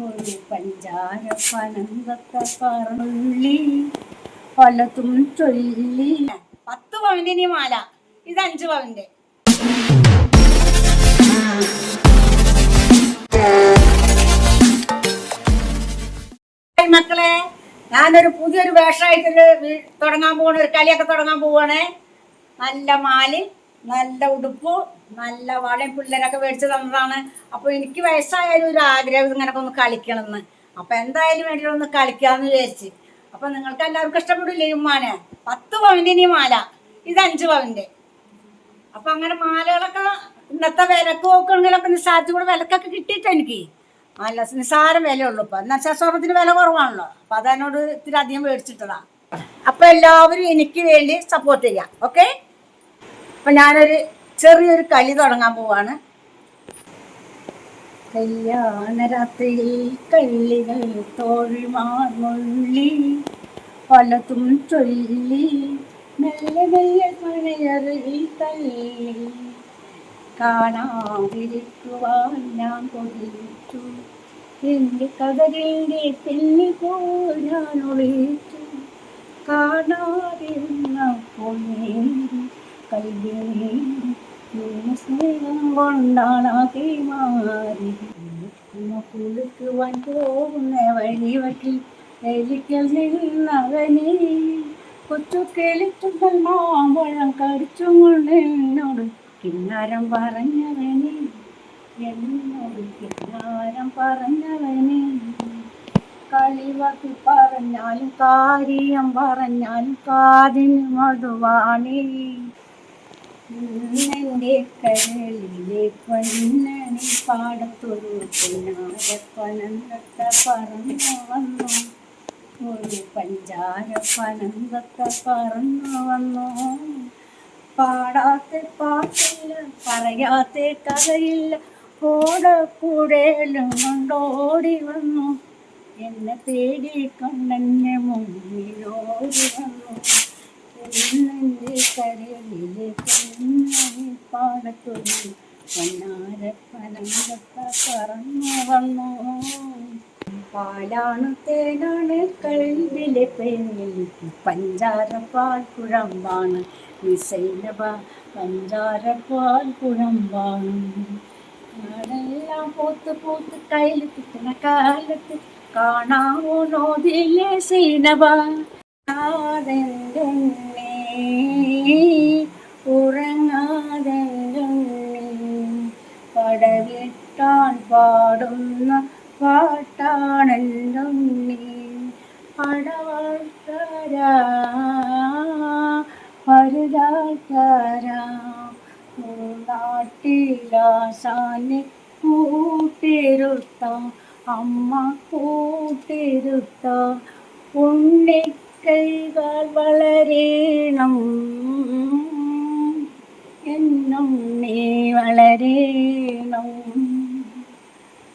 ഒരു പഞ്ചാര പനന്തൊക്കെ പറള്ളി പലതും ചൊല്ലി 10 പവന്റെ മാല, ഇത് 5 പവന്റെ. മക്കളെ, ഞാനൊരു പുതിയൊരു വേഷമായിട്ടൊരു തുടങ്ങാൻ പോവാണ്, ഒരു കളിയൊക്കെ തുടങ്ങാൻ പോവാണ്. നല്ല മാല്, നല്ല ഉടുപ്പ്, നല്ല വളയും പിള്ളേരൊക്കെ മേടിച്ച് തന്നതാണ്. അപ്പോൾ എനിക്ക് വയസ്സായാലും ഒരു ആഗ്രഹം ഇങ്ങനൊക്കെ ഒന്ന് കളിക്കണമെന്ന്. അപ്പോൾ എന്തായാലും വേണ്ടി ഒന്ന് കളിക്കാമെന്ന് വിചാരിച്ച്. അപ്പോൾ നിങ്ങൾക്ക് എല്ലാവർക്കും ഇഷ്ടപ്പെടില്ലേ ഉമ്മാനെ? 10 പവന്റെ മാല, ഇത് 5 പവന്റെ. അപ്പം അങ്ങനെ മാലകളൊക്കെ ഇന്നത്തെ വിലക്ക് നോക്കുകയാണെങ്കിലൊക്കെ നിസ്സാരത്തിൽ കൂടെ വിലക്കൊക്കെ കിട്ടിയിട്ട് എനിക്ക് നല്ല നിസ്സാരം വിലയുള്ളൂ. ഇപ്പം എന്നുവെച്ചാൽ സ്വർണ്ണത്തിന് വില കുറവാണല്ലോ. അപ്പം അതിനോട് ഇത്തിരി അധികം മേടിച്ചിട്ടതാണ്. അപ്പം എല്ലാവരും എനിക്ക് വേണ്ടി സപ്പോർട്ട് ചെയ്യാം, ഓക്കെ? അപ്പം ഞാനൊരു ചെറിയൊരു കളി തുടങ്ങാൻ പോവാണ്. കല്യാണ രാത്രിയിൽ കള്ളികൾ തോഴിമാർ മുള്ളി പലതും ചൊല്ലി മെല്ലെ മെല്ലെ മഴയറിൽ തള്ളി കാണാതിരിക്കുവാൻ ഞാൻ കൊതിച്ചു. എൻ്റെ കഥകിൻ്റെ പെണ്ണി പോൽ ഞാൻ ഒളിച്ചു. കാണാതിരുന്നപ്പോൾ കൈവിനീ സ്നേഹം കൊണ്ടാണാകെ മാറി. കുളിക്കുവാൻ പോകുന്ന വഴിവട്ടിൽ എലിക്കൽ നിന്നവനെ കൊച്ചു കിളിച്ചുകൾ മാമ്പഴം കടിച്ചും കൊണ്ട് എന്നോട് കിന്നാരം പറഞ്ഞവനെ, എന്നോട് കിന്നാരം പറഞ്ഞവനെ. കളിവാക്കി പറഞ്ഞാലും കാര്യം പറഞ്ഞാലും കാതിന് മധുവാണി. എൻ്റെ കരളിലെ പൊന്നണി പാടത്തൊരു പൊന്നാരപ്പനന്തൊക്കെ പറന്നു വന്നു. ഒരു പഞ്ചാര പനന്തൊക്കെ പറന്നു വന്നു. പാടാത്ത പാട്ടില്ല, പറയാത്ത കഥയില്ല, ഓടക്കൂടലും കൊണ്ടോടി വന്നു. എന്നെ തേടി കണ്ണെന്നെ മുന്നിലോടി വന്നു. എൻ്റെ കരളിലെ പൊന്നണി പാടത്തൊരു പൊന്നാരപ്പനന്തൊക്കെ പറന്നു വന്നു. പാലാണ് തേനാണ് കൽവിലെ പെണ്ണിലേക്ക് പഞ്ചാരപ്പാൽ കുഴമ്പാണ് നിസൈനബ, പഞ്ചാരപ്പാൽ കുഴമ്പാണ്. ഞാനെല്ലാം പൂത്ത് പൂത്ത് കയ്യിൽ കിട്ടുന്ന കാലത്ത് കാണാമോ നോതിലെ സൈനബ. ഉറങ്ങാതെണ്ടുണ്ണി പടവിട്ടാൽ പാടുന്ന പാട്ടാണെണ്ടുണ്ണി. പടവാൾക്കാരാ പരുതാൾക്കാരാ നാട്ടിലാസാനെ കൂട്ടിരുത്ത അമ്മ കൂട്ടിരുത്ത ഉണ്ണിക്കൈകൾ വളരേണം എന്നുണ്ണി വളരേണം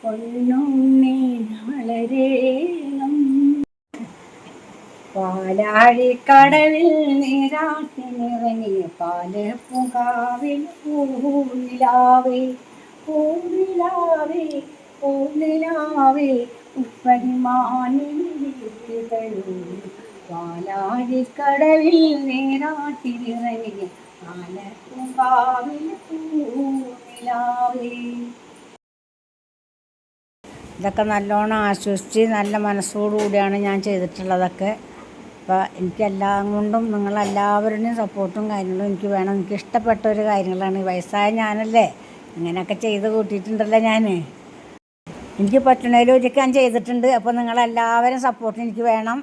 പൊന്നുണ്ണി വളരേണം. പാലാഴിക്കടവിൽ നീരാട്ടിനിറങ്ങിയ പാലപ്പുകാവിൽ പൂനിലാവേ പൂനിലാവേ പൂനിലാവേ ഉപ്പരിമാനിതഴൂ. പാലാഴിക്കടവിൽ നീരാട്ടിനിറങ്ങിയ പാലപ്പുകാവിൽ പൂനിലാവേ. ഇതൊക്കെ നല്ലോണം ആശ്വസിച്ച് നല്ല മനസ്സോടുകൂടിയാണ് ഞാൻ ചെയ്തിട്ടുള്ളതൊക്കെ. അപ്പോൾ എനിക്കെല്ലാം കൊണ്ടും നിങ്ങളെല്ലാവരുടെയും സപ്പോർട്ടും കാര്യങ്ങളും എനിക്ക് വേണം. എനിക്ക് ഇഷ്ടപ്പെട്ട ഒരു കാര്യങ്ങളാണ്. വയസ്സായ ഞാനല്ലേ ഇങ്ങനെയൊക്കെ ചെയ്ത് കൂട്ടിയിട്ടുണ്ടല്ലോ ഞാൻ. എനിക്ക് പറ്റുന്നതിലൊരിക്കൽ ഞാൻ ചെയ്തിട്ടുണ്ട്. അപ്പോൾ നിങ്ങളെല്ലാവരും സപ്പോർട്ട് എനിക്ക് വേണം.